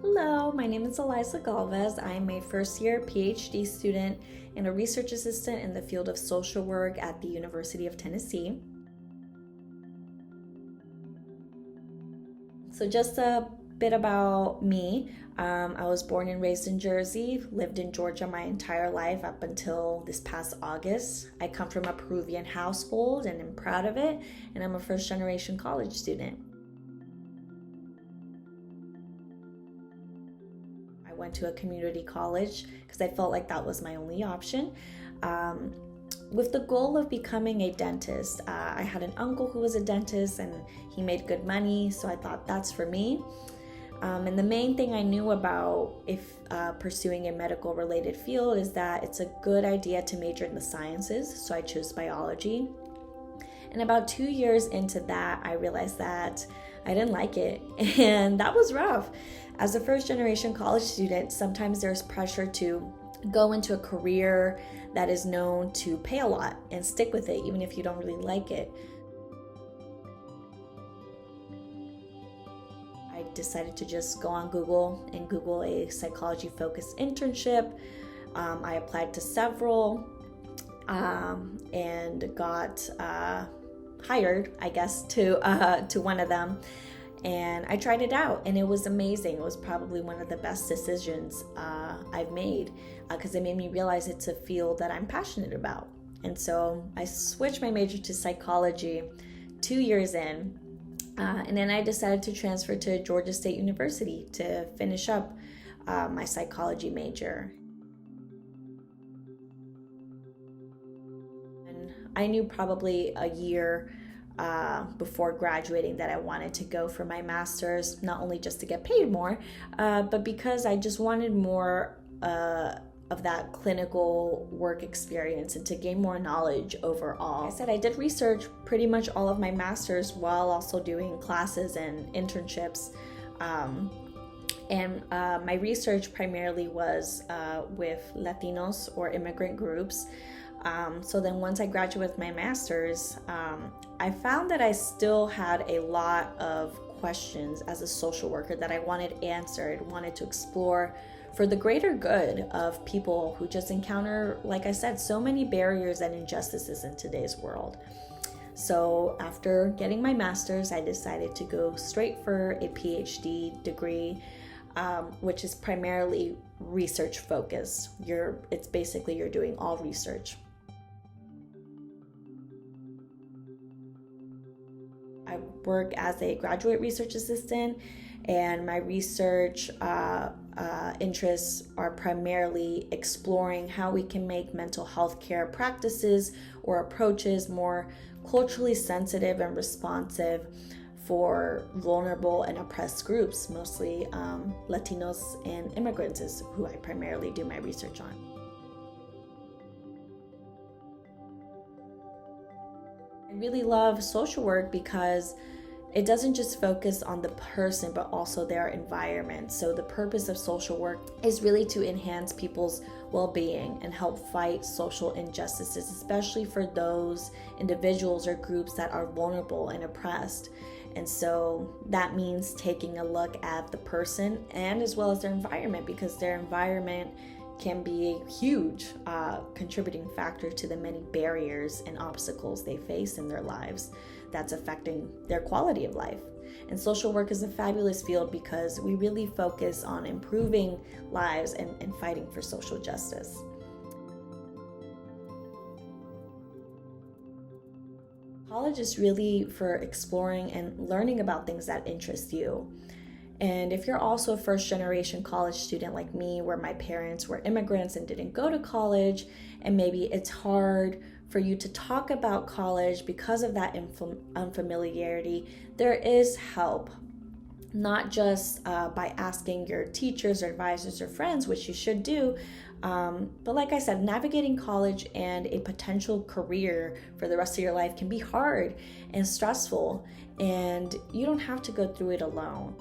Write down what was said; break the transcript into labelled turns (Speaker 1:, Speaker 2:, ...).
Speaker 1: Hello, my name is Eliza Galvez. I'm a first-year PhD student and a research assistant in the field of social work at the University of Tennessee. So just a bit about me. I was born and raised in Jersey, lived in Georgia my entire life up until this past August. I come from a Peruvian household and I'm proud of it, and I'm a first-generation college student. I went to a community college because I felt like that was my only option. With the goal of becoming a dentist. I had an uncle who was a dentist and he made good money, so I thought that's for me. And the main thing I knew about pursuing a medical related field is that it's a good idea to major in the sciences, so I chose biology. And about 2 years into that, I realized that I didn't like it, and that was rough. As a first generation college student, sometimes there's pressure to go into a career that is known to pay a lot and stick with it, even if you don't really like it. I decided to just go on Google and Google a psychology-focused internship. I applied to several and got hired, I guess, to one of them. And I tried it out and it was amazing. It was probably one of the best decisions I've made because it made me realize it's a field that I'm passionate about. And so I switched my major to psychology 2 years in. And then I decided to transfer to Georgia State University to finish up my psychology major. And I knew probably a year before graduating that I wanted to go for my master's, not only just to get paid more, but because I just wanted more of that clinical work experience and to gain more knowledge overall. Like I said, I did research pretty much all of my master's while also doing classes and internships. And my research primarily was with Latinos or immigrant groups. So then once I graduated with my master's, I found that I still had a lot of questions as a social worker that I wanted answered, wanted to explore for the greater good of people who just encounter, like I said, so many barriers and injustices in today's world. So after getting my master's, I decided to go straight for a PhD degree, which is primarily research focused. It's basically you're doing all research. I work as a graduate research assistant, and my research interests are primarily exploring how we can make mental health care practices or approaches more culturally sensitive and responsive for vulnerable and oppressed groups, mostly Latinos and immigrants is who I primarily do my research on. I really love social work because it doesn't just focus on the person, but also their environment. So the purpose of social work is really to enhance people's well-being and help fight social injustices, especially for those individuals or groups that are vulnerable and oppressed. And so that means taking a look at the person and as well as their environment, because their environment can be a huge contributing factor to the many barriers and obstacles they face in their lives that's affecting their quality of life. And social work is a fabulous field because we really focus on improving lives and fighting for social justice. College is really for exploring and learning about things that interest you. And if you're also a first generation college student like me, where my parents were immigrants and didn't go to college, and maybe it's hard for you to talk about college because of that unfamiliarity, there is help. Not just by asking your teachers or advisors or friends, which you should do, but like I said, navigating college and a potential career for the rest of your life can be hard and stressful, and you don't have to go through it alone.